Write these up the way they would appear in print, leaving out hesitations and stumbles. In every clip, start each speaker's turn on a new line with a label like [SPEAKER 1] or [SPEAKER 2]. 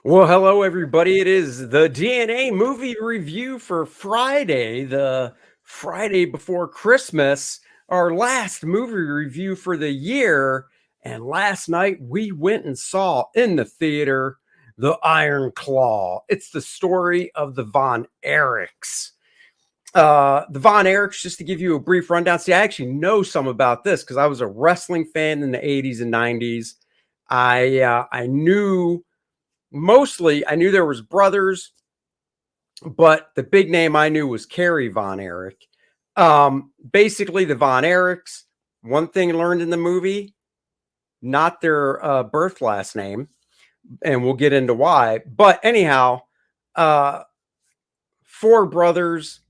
[SPEAKER 1] Well, hello, everybody. It is the DNA movie review for Friday, the Friday before Christmas, our last movie review for the year. And last night we went and saw in the theater The Iron Claw. It's the story of the Von Erichs. The Von Erichs, just to give you a brief rundown. See, I actually know some about this because I was a wrestling fan in the 80s and 90s. I knew mostly I knew there was brothers, but the big name I knew was Kerry Von Erich. Basically, the Von Erichs. One thing learned in the movie, not their birth last name, and we'll get into why. But anyhow, uh, four brothers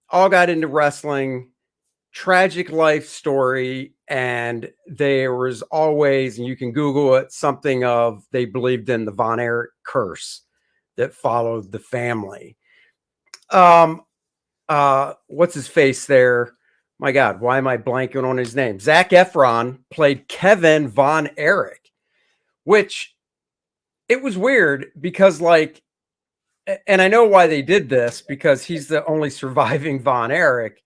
[SPEAKER 1] all got into wrestling. Tragic life story, and there was always, and you can Google it, something of they believed in the Von Erich curse that followed the family. What's his face there? My God, why am I blanking on his name? Zac Efron played Kevin Von Erich, which it was weird because, like, and I know why they did this because he's the only surviving Von Erich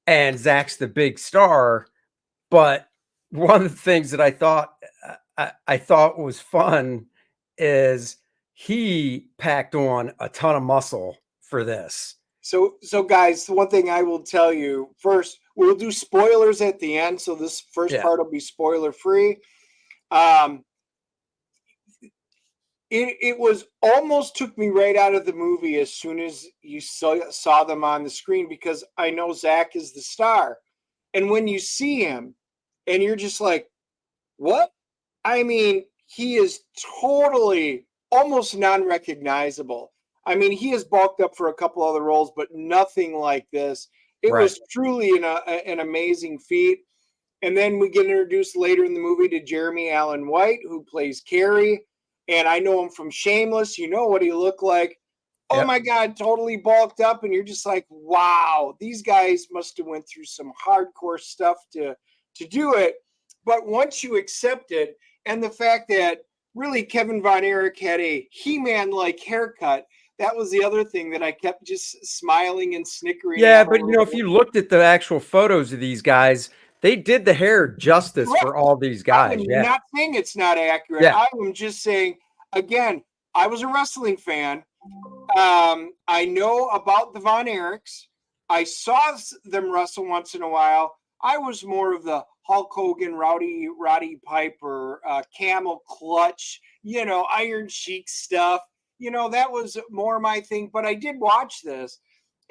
[SPEAKER 1] and Zach's the big star. But one of the things that I thought was fun is he packed on a ton of muscle for this.
[SPEAKER 2] So guys, one thing I will tell you first, we'll do spoilers at the end. So this first part will be spoiler free. It was almost took me right out of the movie as soon as you saw them on the screen, because I know Zach is the star. And when you see him and you're just like, what? I mean, he is totally almost non-recognizable. I mean, he has bulked up for a couple other roles, but nothing like this. It was truly an amazing feat. And then we get introduced later in the movie to Jeremy Allen White, who plays Kerry. And I know him from Shameless. You know what he looked like. Oh my God, totally bulked up. And you're just like, wow, these guys must have went through some hardcore stuff to do it. But once you accept it, and the fact that really Kevin Von Erich had a He-Man-like haircut, that was the other thing that I kept just smiling and snickering.
[SPEAKER 1] Yeah, but if you looked at the actual photos of these guys, they did the hair justice for all these guys.
[SPEAKER 2] I'm not saying it's not accurate. I am just saying, again, I was a wrestling fan. I know about the Von Erichs. I saw them wrestle once in a while. I was more of the Hulk Hogan, Roddy Piper, Camel Clutch, Iron Sheik stuff. That was more my thing. But I did watch this,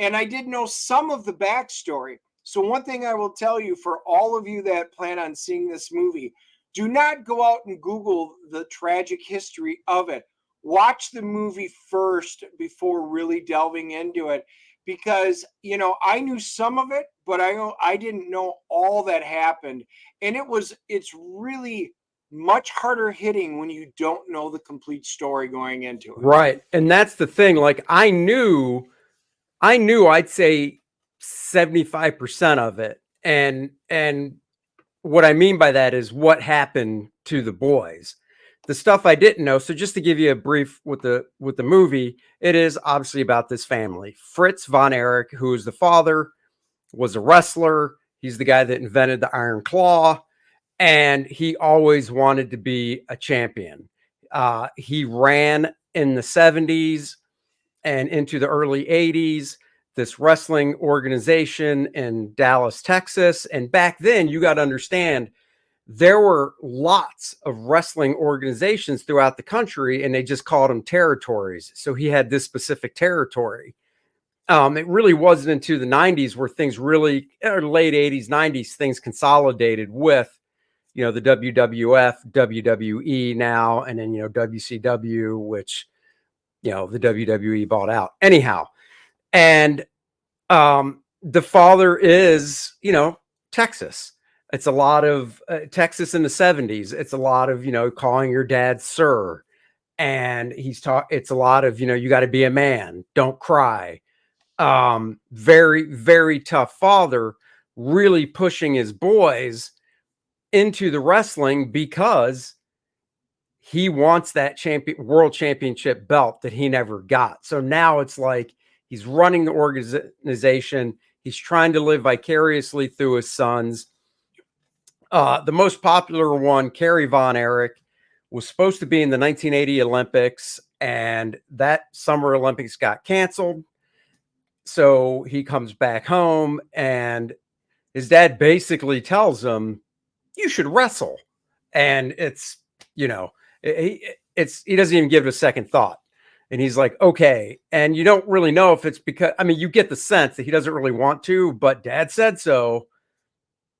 [SPEAKER 2] and I did know some of the backstory. So one thing I will tell you, for all of you that plan on seeing this movie, do not go out and Google the tragic history of it. Watch the movie first before really delving into it, because I knew some of it, but I didn't know all that happened. And it's really much harder hitting when you don't know the complete story going into it.
[SPEAKER 1] Right. And that's the thing. Like, I knew I'd say 75% of it. And what I mean by that is what happened to the boys. The stuff I didn't know. So just to give you a brief with the movie, it is obviously about this family. Fritz Von Erich, who is the father, was a wrestler. He's the guy that invented the Iron Claw, and he always wanted to be a champion. He ran in the 70s and into the early 80s, this wrestling organization in Dallas, Texas. And back then, you got to understand, there were lots of wrestling organizations throughout the country, and they just called them territories. So he had this specific territory. It really wasn't into the 90s where things really, or late 80s, 90s, things consolidated with, the WWF, WWE now, and then, WCW, which, the WWE bought out. Anyhow, and the father is, Texas. It's a lot of Texas in the 70s. It's a lot of, calling your dad sir. And it's a lot of, you got to be a man. Don't cry. Very, very tough father, really pushing his boys into the wrestling because he wants that world championship belt that he never got. So now it's like he's running the organization. He's trying to live vicariously through his sons. The most popular one, Kerry Von Erich, was supposed to be in the 1980 Olympics, and that Summer Olympics got canceled. So he comes back home, and his dad basically tells him, "You should wrestle." And it's, you know, he doesn't even give it a second thought. And he's like, okay. And you don't really know if it's because, I mean, you get the sense that he doesn't really want to, but dad said so.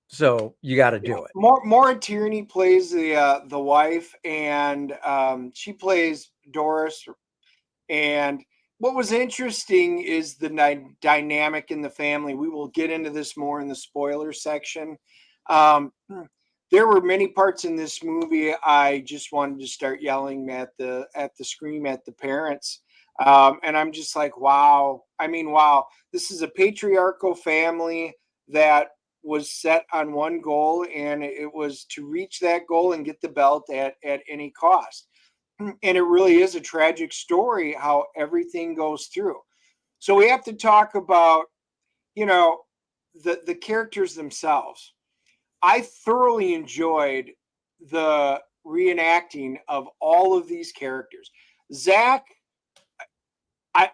[SPEAKER 1] So you got to do it.
[SPEAKER 2] Maura Tierney plays the wife, and she plays Doris. And what was interesting is the dynamic in the family. We will get into this more in the spoiler section. There were many parts in this movie I just wanted to start yelling at the screen at the parents. And I'm just like, wow. I mean, wow. This is a patriarchal family that was set on one goal, and it was to reach that goal and get the belt at any cost. And it really is a tragic story how everything goes through. So we have to talk about, you know, the characters themselves. I thoroughly enjoyed the reenacting of all of these characters. Zach,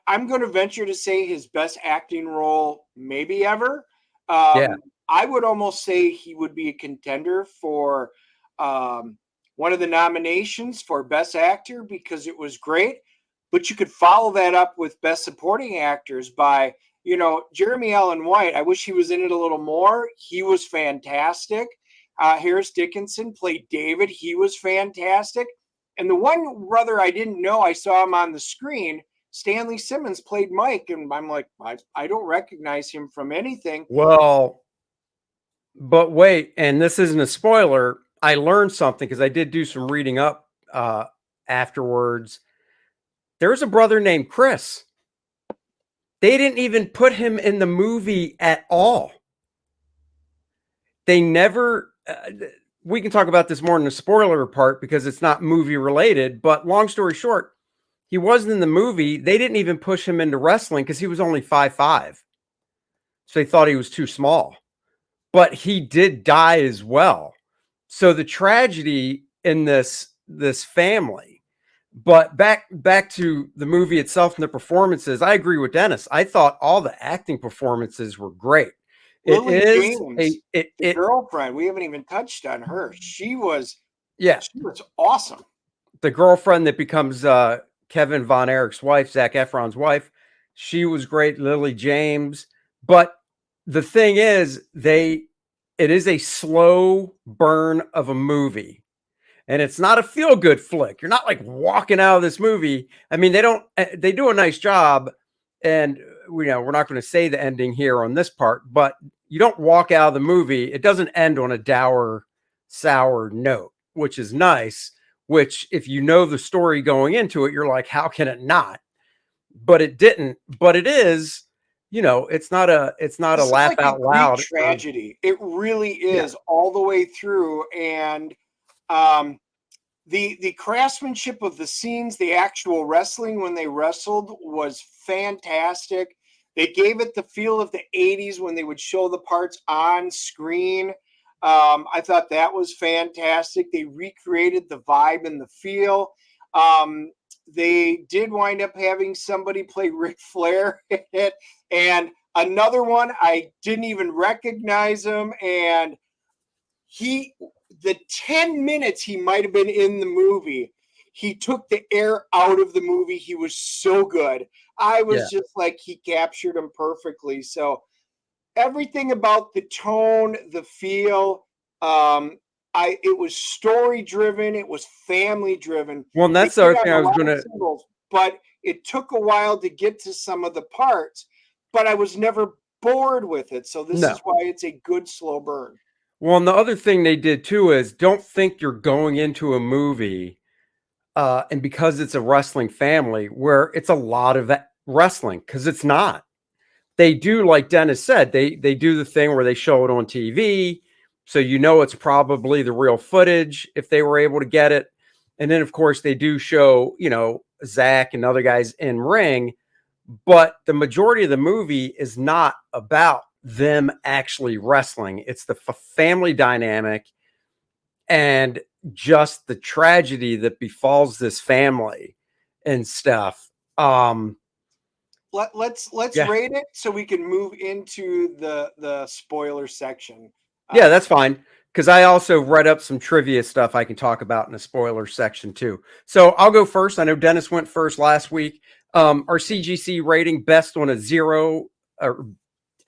[SPEAKER 2] I'm going to venture to say his best acting role maybe ever.
[SPEAKER 1] Yeah.
[SPEAKER 2] I would almost say he would be a contender for one of the nominations for Best Actor because it was great. But you could follow that up with Best Supporting Actors by, you know, Jeremy Allen White. I wish he was in it a little more. He was fantastic. Harris Dickinson played David. He was fantastic. And the one brother I didn't know, I saw him on the screen, Stanley Simmons played Mike. And I'm like, I don't recognize him from anything.
[SPEAKER 1] Well, but wait, and this isn't a spoiler. I learned something because I did do some reading up afterwards. There's a brother named Chris. They didn't even put him in the movie at all. They never, we can talk about this more in the spoiler part because it's not movie related, but long story short, he wasn't in the movie. They didn't even push him into wrestling because he was only 5'5". So they thought he was too small, but he did die as well. So the tragedy in this family. But back to the movie itself and the performances, I agree with Dennis. I thought all the acting performances were great.
[SPEAKER 2] Lily James, the girlfriend, we haven't even touched on her. She was awesome.
[SPEAKER 1] The girlfriend that becomes Kevin Von Erich's wife, Zac Efron's wife, she was great. Lily James. But the thing is, it is a slow burn of a movie. And it's not a feel-good flick. You're not like walking out of this movie. I mean, they do a nice job. And we're not going to say the ending here on this part, but you don't walk out of the movie. It doesn't end on a dour, sour note, which is nice, which if you know the story going into it, you're like, how can it not? But it didn't. But it is, it's not a laugh like out loud
[SPEAKER 2] tragedy. It really is all the way through. And the craftsmanship of the scenes, the actual wrestling when they wrestled was fantastic. They gave it the feel of the 80s when they would show the parts on screen. I thought that was fantastic. They recreated the vibe and the feel. They did wind up having somebody play Ric Flair in it. And another one, I didn't even recognize him. And the 10 minutes he might have been in the movie, he took the air out of the movie. He was so good. I was just like, he captured him perfectly. So everything about the tone, the feel, it was story driven. It was family driven.
[SPEAKER 1] Well, and that's the other thing I was going to,
[SPEAKER 2] but it took a while to get to some of the parts, but I was never bored with it. So this is why it's a good slow burn.
[SPEAKER 1] Well, and the other thing they did too is don't think you're going into a movie and because it's a wrestling family where it's a lot of wrestling, because it's not. They do, like Dennis said, they do the thing where they show it on TV. So it's probably the real footage if they were able to get it. And then, of course, they do show, Zach and other guys in ring, but the majority of the movie is not about them actually wrestling. It's the family dynamic and just the tragedy that befalls this family and stuff.
[SPEAKER 2] Let's
[SPEAKER 1] Yeah.
[SPEAKER 2] rate it so we can move into the spoiler section.
[SPEAKER 1] Yeah, that's fine. Because I also read up some trivia stuff I can talk about in the spoiler section too. So I'll go first. I know Dennis went first last week. Our CGC rating based on a 0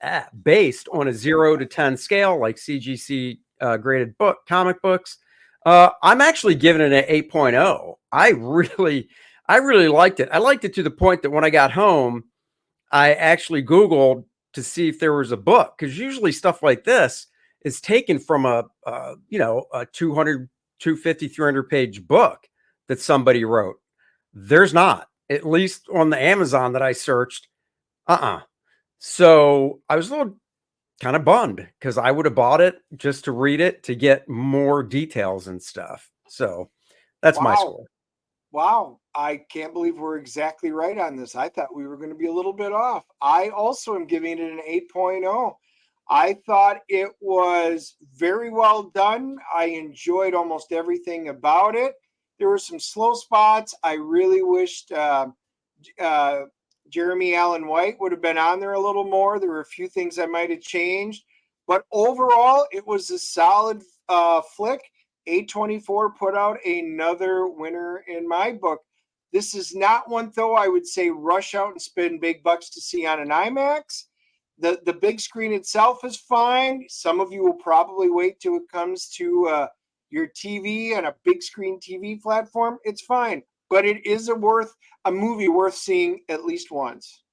[SPEAKER 1] to 10 scale, like CGC graded comic books. I'm actually giving it an 8.0. I really liked it. I liked it to the point that when I got home, I actually Googled to see if there was a book, because usually stuff like this is taken from a 200, 250, 300 page book that somebody wrote. There's not, at least on the Amazon that I searched. So I was a little kind of bummed because I would have bought it just to read it to get more details and stuff. So that's my score.
[SPEAKER 2] Wow. I can't believe we're exactly right on this. I thought we were going to be a little bit off. I also am giving it an 8.0. I thought it was very well done. I enjoyed almost everything about it. There were some slow spots. I really wished Jeremy Allen White would have been on there a little more. There were a few things I might have changed. But overall, it was a solid flick. A24 put out another winner in my book. This is not one, though, I would say rush out and spend big bucks to see on an IMAX. The big screen itself is fine. Some of you will probably wait till it comes to your TV and a big screen TV platform. It's fine, but it is a movie worth seeing at least once.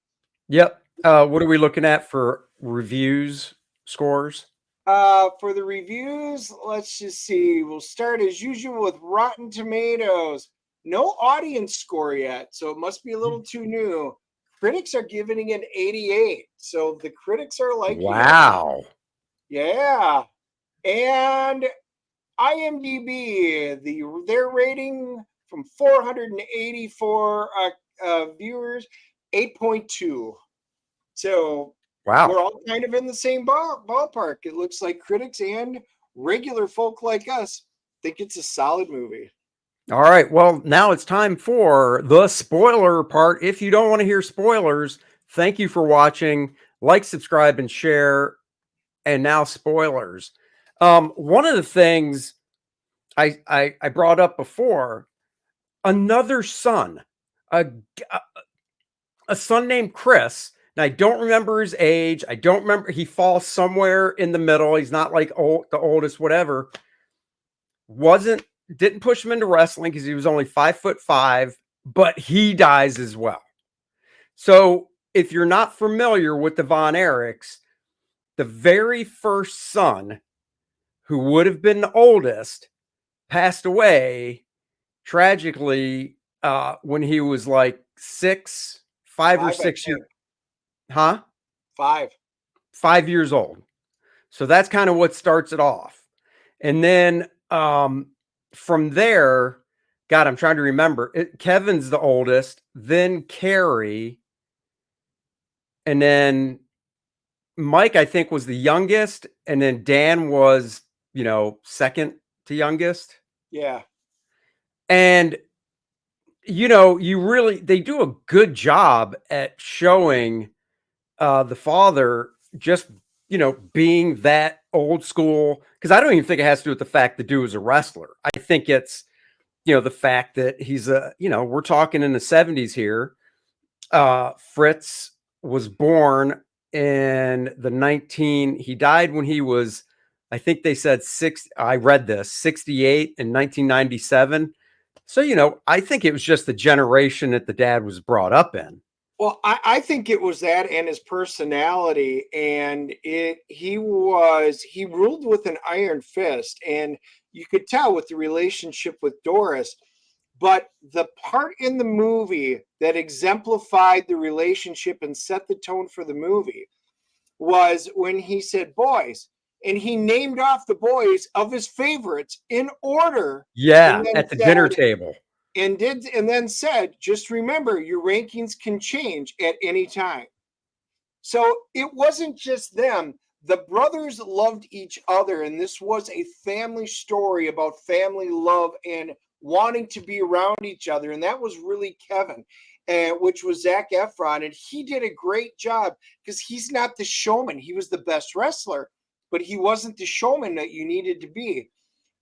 [SPEAKER 1] Yep. What are we looking at for reviews scores?
[SPEAKER 2] For the reviews, let's just see. We'll start as usual with Rotten Tomatoes. No audience score yet, so it must be a little too new. Critics are giving it an 88, so the critics are liking it.
[SPEAKER 1] Wow.
[SPEAKER 2] Yeah. And IMDb, their rating from 484 viewers, 8.2. So
[SPEAKER 1] wow,
[SPEAKER 2] we're all kind of in the same ballpark. It looks like critics and regular folk like us think it's a solid movie.
[SPEAKER 1] All right. Well, now it's time for the spoiler part. If you don't want to hear spoilers, thank you for watching. Like, subscribe, and share. And now spoilers. One of the things I brought up before, another son, a son named Chris. And I don't remember his age. I don't remember. He falls somewhere in the middle. He's not like the oldest, whatever. Didn't push him into wrestling because he was only 5'5", but he dies as well. So if you're not familiar with the Von Erichs, the very first son, who would have been the oldest, passed away tragically when he was like 5 or 6 years. Huh? 5 years old. So that's kind of what starts it off. And then from there, God, I'm trying to remember. Kevin's the oldest, then Kerry, and then Mike, I think, was the youngest, and then Dan was, second to youngest.
[SPEAKER 2] Yeah.
[SPEAKER 1] And, they do a good job at showing the father just, being that old school, because I don't even think it has to do with the fact the dude was a wrestler. I think it's, the fact that he's we're talking in the 70s here. Fritz was born in he died when he was, I think they said I read this, 68 in 1997. So, I think it was just the generation that the dad was brought up in.
[SPEAKER 2] Well, I think it was that and his personality, and he ruled with an iron fist, and you could tell with the relationship with Doris. But the part in the movie that exemplified the relationship and set the tone for the movie was when he said, "Boys, and he named off the boys of his favorites in order.
[SPEAKER 1] Yeah,
[SPEAKER 2] And then
[SPEAKER 1] at the dinner
[SPEAKER 2] said,
[SPEAKER 1] table.
[SPEAKER 2] and then said, just remember, your rankings can change at any time. So it wasn't just them. The brothers loved each other, and this was a family story about family love and wanting to be around each other. And that was really Kevin, which was Zac Efron. And he did a great job because he's not the showman. He was the best wrestler, but he wasn't the showman that you needed to be.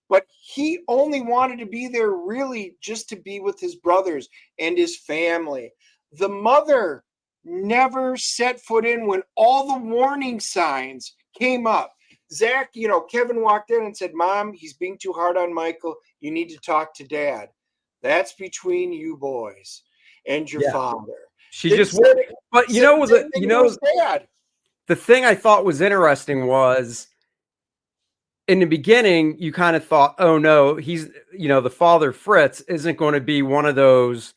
[SPEAKER 2] But he only wanted to be there really just to be with his brothers and his family. The mother never set foot in when all the warning signs came up. Zac, Kevin walked in and said, Mom, he's being too hard on Michael. You need to talk to Dad. That's between you boys and your father.
[SPEAKER 1] She just said, but
[SPEAKER 2] Dad.
[SPEAKER 1] The thing I thought was interesting was in the beginning, you kind of thought, oh no, he's, the father Fritz isn't going to be one of those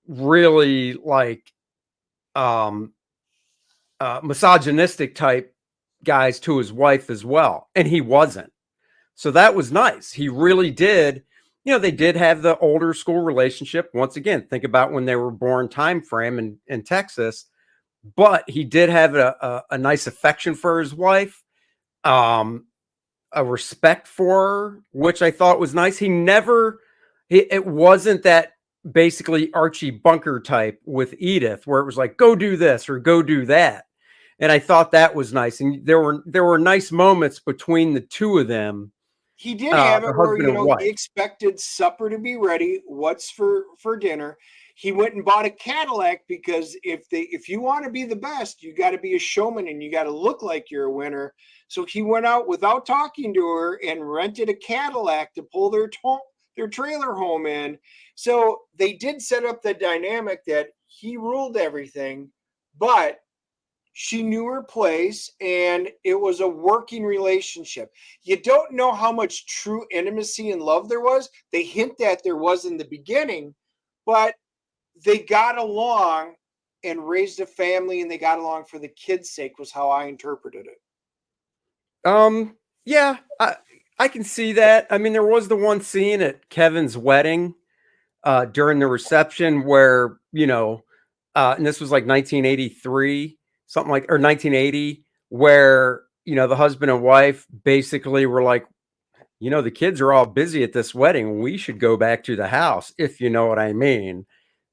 [SPEAKER 1] really like misogynistic type guys to his wife as well. And he wasn't. So that was nice. He really did. They did have the older school relationship. Once again, think about when they were born time frame in Texas. But he did have a nice affection for his wife, a respect for her, which I thought was nice. It wasn't that basically Archie Bunker type with Edith, where it was like, go do this or go do that. And I thought that was nice. And there were nice moments between the two of them.
[SPEAKER 2] He did have it where, he expected supper to be ready. What's for dinner? He went and bought a Cadillac because if you want to be the best, you got to be a showman and you got to look like you're a winner. So he went out without talking to her and rented a Cadillac to pull their trailer home in. So they did set up the dynamic that he ruled everything, but she knew her place and it was a working relationship. You don't know how much true intimacy and love there was. They hint that there was in the beginning, but they got along and raised a family and they got along for the kids' sake was how I interpreted it.
[SPEAKER 1] Yeah, I can see that. I mean, there was the one scene at Kevin's wedding during the reception where, and this was like 1983, something like, or 1980, where, the husband and wife basically were like, the kids are all busy at this wedding. We should go back to the house, if you know what I mean.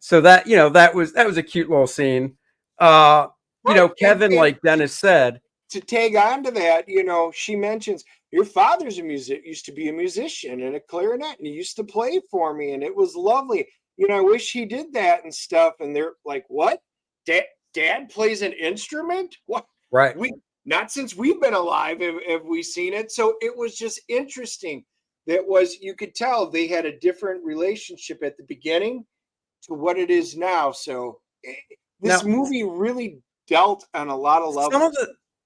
[SPEAKER 1] So that, that was a cute little scene. Kevin, like Dennis said,
[SPEAKER 2] to tag on to that, she mentions your father's used to be a musician and a clarinet, and he used to play for me, and it was lovely. I wish he did that and stuff. And they're like, what? Dad plays an instrument? What?
[SPEAKER 1] Right.
[SPEAKER 2] Not since we've been alive have we seen it. So it was just interesting. You could tell they had a different relationship at the beginning to what it is now. So this movie really dealt on a lot of levels.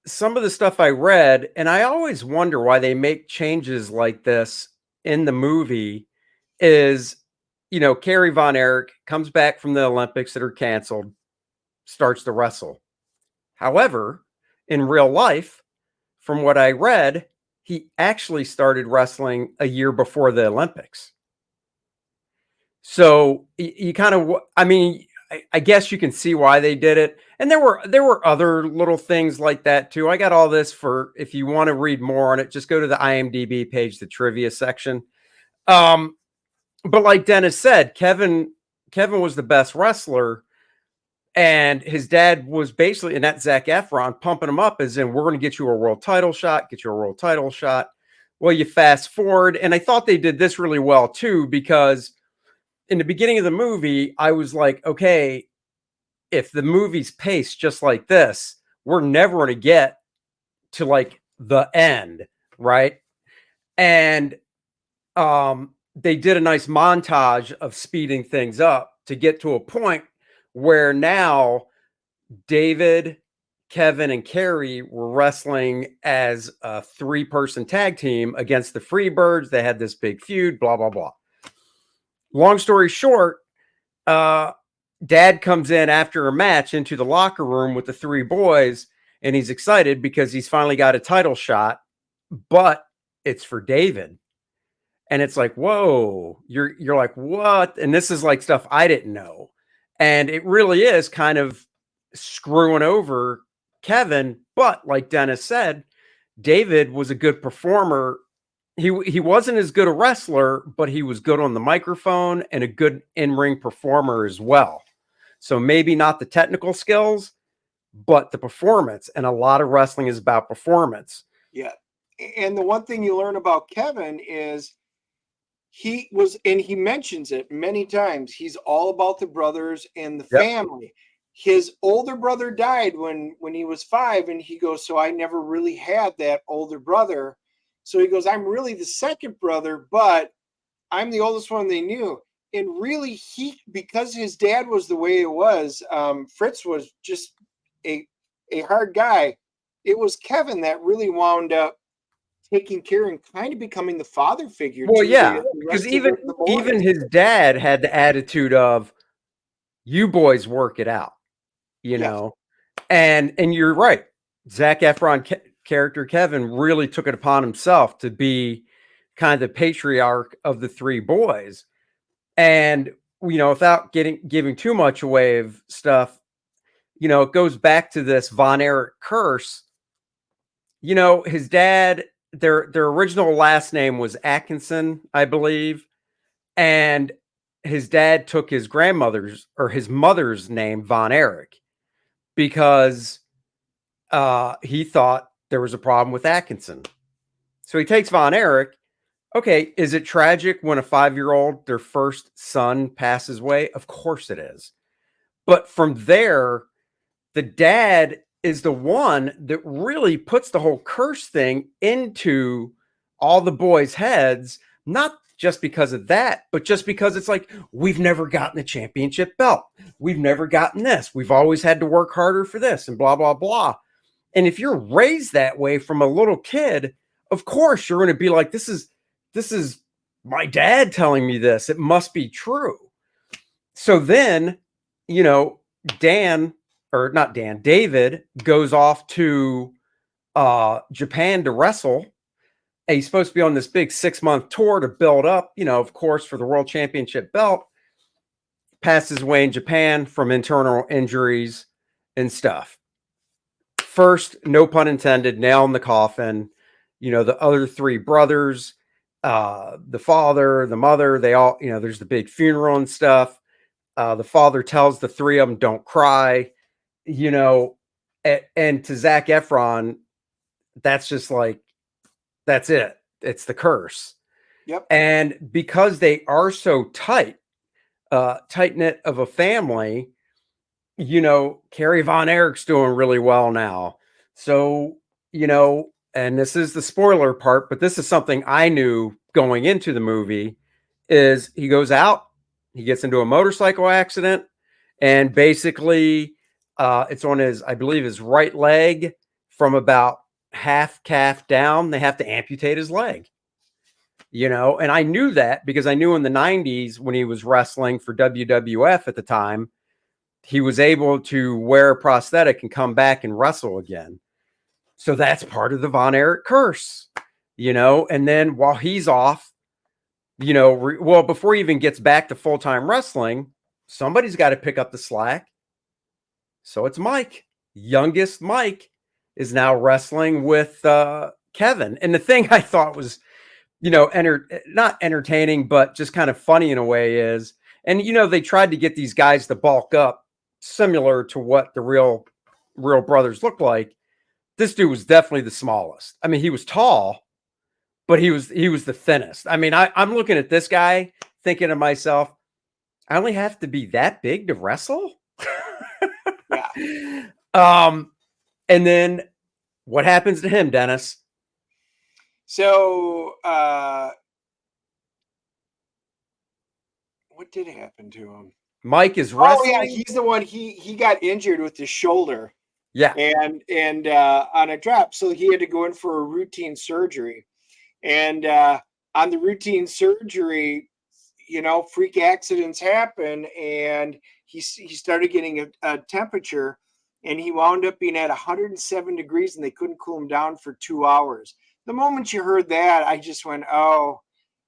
[SPEAKER 1] Some of the stuff I read, and I always wonder why they make changes like this in the movie, is, Kerry Von Erich comes back from the Olympics that are canceled, starts to wrestle. However, in real life, from what I read, he actually started wrestling a year before the Olympics. So you kind of, I guess you can see why they did it. And there were other little things like that too. I got all this if you want to read more on it, just go to the IMDb page, the trivia section. But like Dennis said, Kevin was the best wrestler, and his dad was basically, and that's Zac Efron, pumping him up as in, we're going to get you a world title shot, Well, you fast forward, and I thought they did this really well too, because in the beginning of the movie, I was like, okay, if the movie's paced just like this, we're never going to get to like the end, right? And they did a nice montage of speeding things up to get to a point where now David, Kevin, and Kerry were wrestling as a 3-person tag team against the Freebirds. They had this big feud, blah, blah, blah. Long story short, Dad comes in after a match into the locker room with the 3 boys, and he's excited because he's finally got a title shot but it's for David. And it's like, whoa, you're like, what? And this is like stuff I didn't know. And it really is kind of screwing over Kevin. But like Dennis said, David was a good performer. He wasn't as good a wrestler, but he was good on the microphone and a good in-ring performer as well. So maybe not the technical skills, but the performance. And a lot of wrestling is about performance.
[SPEAKER 2] Yeah. And the one thing you learn about Kevin is he was, and he mentions it many times, he's all about the brothers and the family. His older brother died when he was 5, and he goes, so I never really had that older brother. So he goes, I'm really the second brother, but I'm the oldest one they knew. And really, because his dad was the way it was, Fritz was just a hard guy. It was Kevin that really wound up taking care and kind of becoming the father figure.
[SPEAKER 1] Well,
[SPEAKER 2] to
[SPEAKER 1] yeah,
[SPEAKER 2] the
[SPEAKER 1] because
[SPEAKER 2] rest of the boys.
[SPEAKER 1] even his dad had the attitude of, "You boys work it out," you know. And you're right. Zac Efron character Kevin really took it upon himself to be kind of the patriarch of the 3 boys. And without giving too much away of stuff, it goes back to this Von Erich curse. His dad, their original last name was Atkinson, I believe, and his dad took his grandmother's or his mother's name, Von Erich, because he thought there was a problem with Atkinson. So he takes Von Erich. Okay, is it tragic when a 5-year-old, their first son, passes away? Of course it is. But from there, the dad is the one that really puts the whole curse thing into all the boys' heads, not just because of that, but just because it's like, we've never gotten a championship belt. We've never gotten this. We've always had to work harder for this and blah, blah, blah. And if you're raised that way from a little kid, of course you're going to be like, this is my dad telling me this. It must be true. So then, David goes off to Japan to wrestle. And he's supposed to be on this big 6-month tour to build up, of course, for the world championship belt. Passes away in Japan from internal injuries and stuff. First, no pun intended, nail in the coffin. The other 3 brothers, the father, the mother, they all, there's the big funeral and stuff. The father tells the 3 of them, don't cry, and to Zac Efron, that's just like, that's it. It's the curse.
[SPEAKER 2] Yep.
[SPEAKER 1] And because they are so tight knit of a family, Kerry Von Erich's doing really well now. So, and this is the spoiler part, but this is something I knew going into the movie, is he goes out, he gets into a motorcycle accident, and basically it's on I believe his right leg from about half calf down. They have to amputate his leg. And I knew that because I knew in the 90s when he was wrestling for WWF at the time, he was able to wear a prosthetic and come back and wrestle again. So that's part of the Von Erich curse, and then while he's off, before he even gets back to full-time wrestling, somebody's got to pick up the slack. So it's Mike. Youngest Mike is now wrestling with Kevin. And the thing I thought was, not entertaining, but just kind of funny in a way is, and, they tried to get these guys to bulk up similar to what the real brothers look like. This dude was definitely the smallest. I mean, he was tall, but he was the thinnest. I mean, I'm looking at this guy thinking to myself, I only have to be that big to wrestle.
[SPEAKER 2] Yeah.
[SPEAKER 1] And then what happens to him, Dennis?
[SPEAKER 2] So, what did happen to him?
[SPEAKER 1] Mike is wrestling.
[SPEAKER 2] Oh yeah, he's the one. He got injured with his shoulder.
[SPEAKER 1] Yeah,
[SPEAKER 2] and on a drop, so he had to go in for a routine surgery. And on the routine surgery, freak accidents happen, and he started getting a temperature, and he wound up being at 107 degrees, and they couldn't cool him down for 2 hours. the moment you heard that, I just went, oh,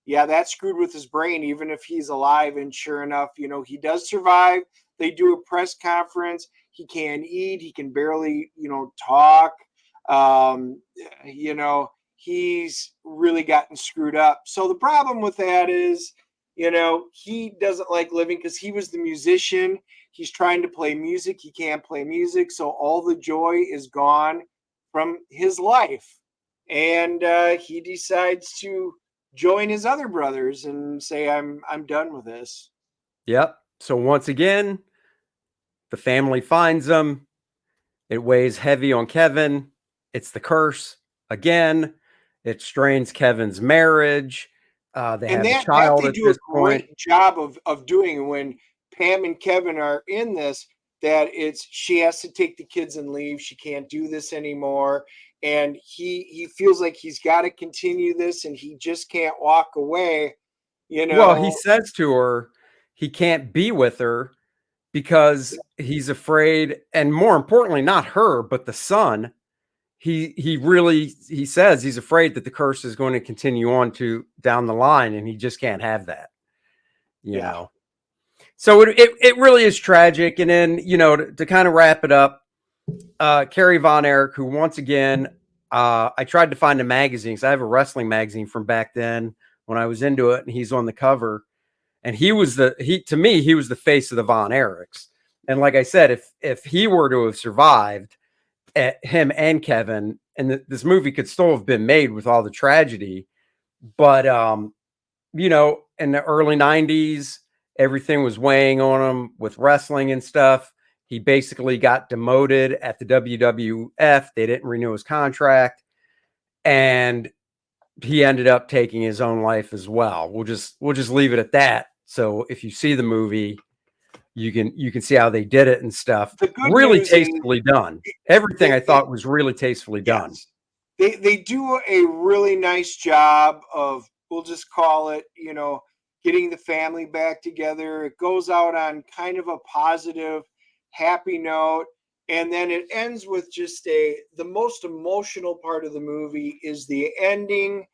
[SPEAKER 2] yeah, that screwed with his brain, even if he's alive. And sure enough, he does survive. They do a press conference. He can't eat. He can barely, talk. Um, he's really gotten screwed up. So the problem with that is, he doesn't like living because he was the musician. He's trying to play music. He can't play music. So all the joy is gone from his life. And he decides to join his other brothers and say, I'm done with this.
[SPEAKER 1] Yep. So once again, the family finds them. It weighs heavy on Kevin. It's the curse again. It strains Kevin's marriage. They have a child
[SPEAKER 2] they
[SPEAKER 1] at
[SPEAKER 2] do
[SPEAKER 1] this
[SPEAKER 2] a great
[SPEAKER 1] point.
[SPEAKER 2] job of doing when Pam and Kevin are in this, that she has to take the kids and leave. She can't do this anymore. And he feels like he's got to continue this and he just can't walk away.
[SPEAKER 1] Well, he says to her he can't be with her because he's afraid, and more importantly, not her, but the son. He says he's afraid that the curse is going to continue on to down the line, and he just can't have that. You know. So it really is tragic. And then, to kind of wrap it up, Kerry Von Erich, who once again, I tried to find a magazine because I have a wrestling magazine from back then when I was into it, and he's on the cover. And he was to me, he was the face of the Von Erichs. And like I said, if he were to have survived, him and Kevin, and this movie could still have been made with all the tragedy. But in the early 90s, everything was weighing on him with wrestling and stuff. He basically got demoted at the WWF. They didn't renew his contract, and he ended up taking his own life as well. We'll just leave it at that. So if you see the movie, you can see how they did it and stuff. Really tastefully done. Everything I thought was really tastefully done.
[SPEAKER 2] They do a really nice job of, we'll just call it, getting the family back together. It goes out on kind of a positive, happy note. And then it ends with just the most emotional part of the movie is the ending,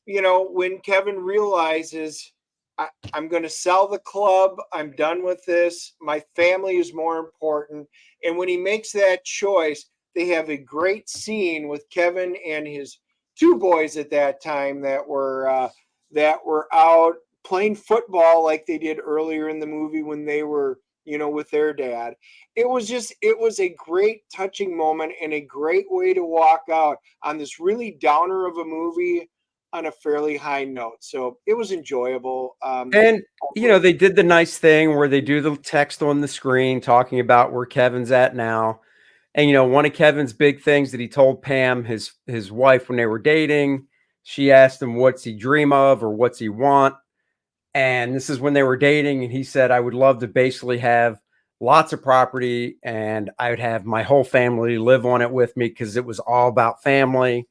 [SPEAKER 2] when Kevin realizes, I'm going to sell the club. I'm done with this. My family is more important. And when he makes that choice, they have a great scene with Kevin and his two boys at that time that were out playing football like they did earlier in the movie when they were, with their dad. It was a great touching moment and a great way to walk out on this really downer of a movie on a fairly high note. So it was enjoyable.
[SPEAKER 1] And, they did the nice thing where they do the text on the screen talking about where Kevin's at now. And, one of Kevin's big things that he told Pam, his wife, when they were dating, she asked him, what's he dream of or what's he want? And this is when they were dating. And he said, I would love to basically have lots of property and I would have my whole family live on it with me because it was all about family.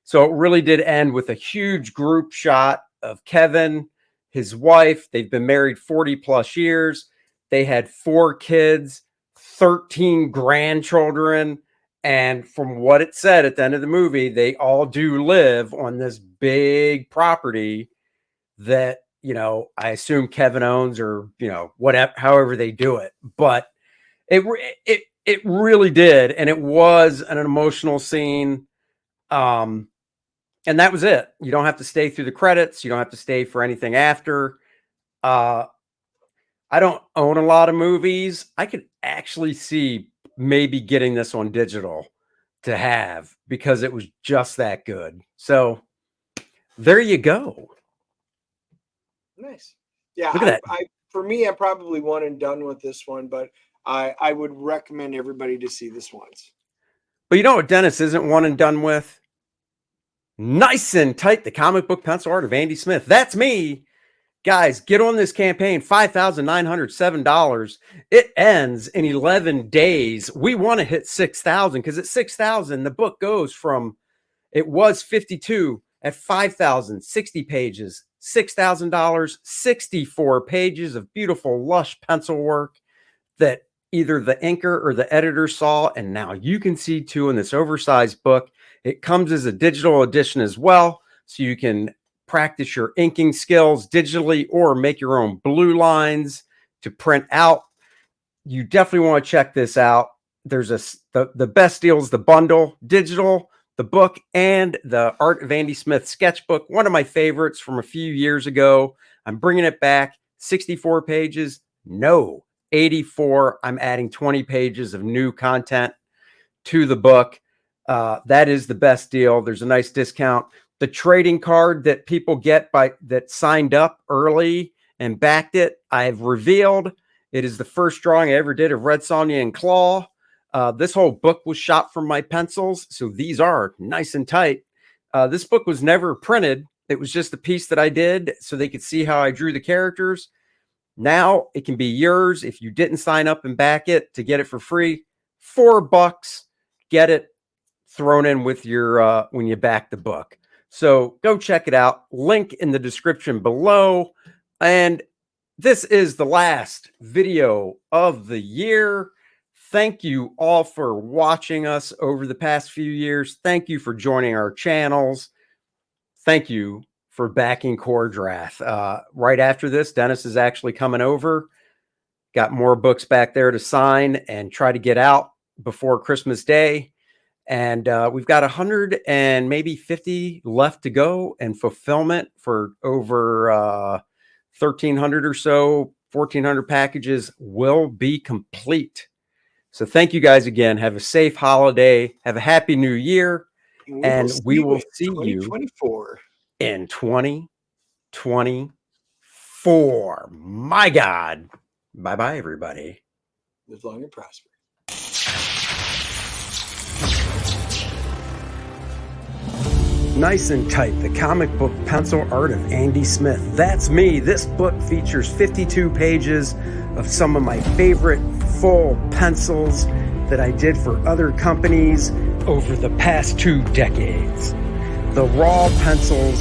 [SPEAKER 1] So it really did end with a huge group shot of Kevin, his wife. They've been married 40 plus years. They had 4 kids, 13 grandchildren. And from what it said at the end of the movie, they all do live on this big property that, I assume Kevin owns or, whatever, however they do it. But it really did. And it was an emotional scene. And that was it. You don't have to stay through the credits. You don't have to stay for anything after. I don't own a lot of movies. I could actually see maybe getting this on digital to have because it was just that good. So there you go.
[SPEAKER 2] Nice. Yeah.
[SPEAKER 1] Look at that.
[SPEAKER 2] For me, I'm probably one and done with this one, but I would recommend everybody to see this once.
[SPEAKER 1] But you know what Dennis isn't one and done with? Nice and Tight, the comic book pencil art of Andy Smith. That's me. Guys, get on this campaign, $5,907. It ends in 11 days. We want to hit 6,000 because at 6,000, the book goes from, it was 52 at 5,000, 60 pages, $6,000, 64 pages of beautiful, lush pencil work that either the inker or the editor saw, and now you can see too in this oversized book. It comes as a digital edition as well, so you can practice your inking skills digitally or make your own blue lines to print out. You definitely want to check this out. There's the best deal is the bundle, digital, the book, and the Art of Andy Smith sketchbook. One of my favorites from a few years ago. I'm bringing it back. 64 pages. No, 84. I'm adding 20 pages of new content to the book. That is the best deal. There's a nice discount. The trading card that people get that signed up early and backed it, I've revealed. It is the first drawing I ever did of Red Sonja and Claw. This whole book was shot from my pencils, so these are nice and tight. This book was never printed. It was just a piece that I did so they could see how I drew the characters. Now it can be yours if you didn't sign up and back it to get it for free. $4. Get it thrown in with your when you back the book. So go check it out. Link in the description below. And this is the last video of the year. Thank you all for watching us over the past few years. Thank you for joining our channels. Thank you for backing Core Draft. Right after this, Dennis is actually coming over. Got more books back there to sign and try to get out before Christmas Day. And we've got 100 and maybe 50 left to go, and fulfillment for over 1,300 or so, 1,400 packages will be complete. So thank you guys again. Have a safe holiday. Have a happy new year. And we will see you in 2024. My God. Bye-bye, everybody.
[SPEAKER 2] Live long and prosper.
[SPEAKER 1] Nice and Tight, the comic book pencil art of Andy Smith. That's me. This book features 52 pages of some of my favorite full pencils that I did for other companies over the past 2 decades. The raw pencils